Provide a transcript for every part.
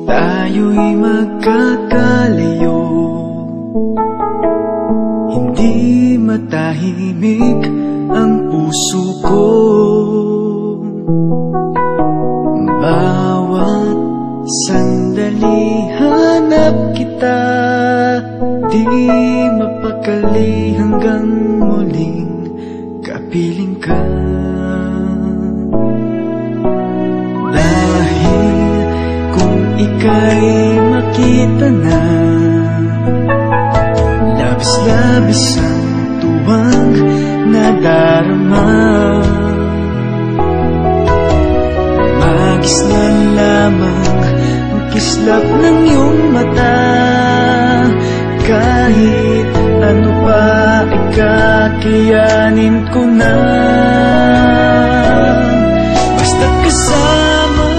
tayo'y magkakalayo. Hindi matahimik ang puso ko. Bawat sandali hanap kita, di mapakali hanggang muling kapiling ka. Dahil kung ika'y makita na, labis-labis ang tuwang nadarama. Magisnan lamang ang kislap ng iyong mata. Kahit ano pa ay kakayanin ko na. Basta't kasama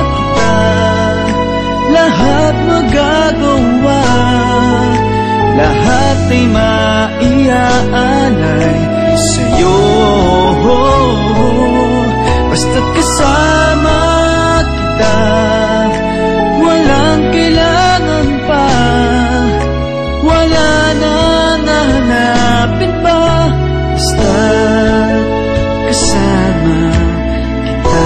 kita, lahat magagawa. Lahat ay maiaalay sa'yo. Basta't kasama kita, walang kailangan pa. Wala nang hahanapin pa. Basta't kasama kita.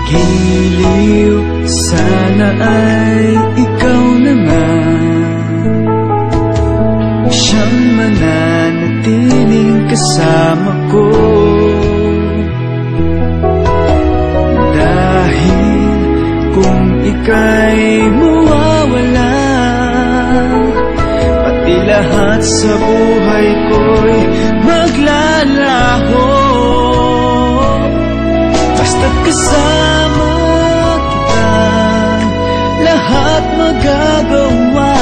Giliw, sana ay ikaw naman siyang mananatiling kasama ko. Dahil kung ika'y mawawala, pati lahat sa buhay ko'y maglalaho. Basta't kasama kita, lahat magagawa.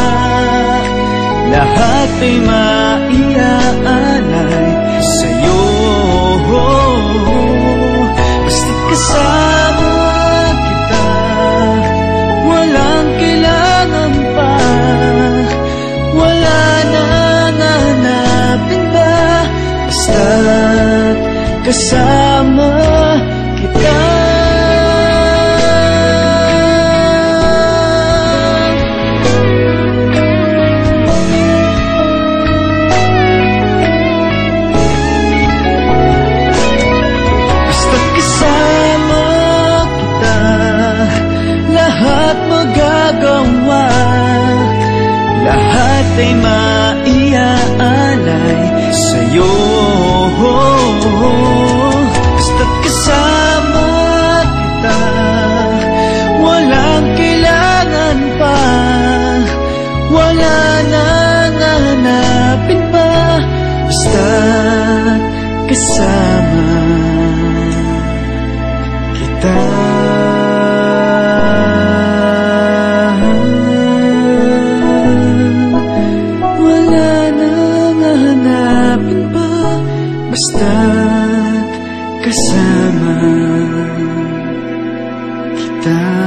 Lahat ay maiaalay sa'yo. Basta't kasama kita, walang kailangan pa. Wala nang hahanapin pa. Basta't kasama kita. Basta't kasama kita, lahat magagawa. Lahat ay maiaalay sa'yo. Basta't kasama kita, walang kailangan pa. Wala nang hahanapin pa. Basta't kasama kita. Wala nang hahanapin pa. Basta't kasama kita.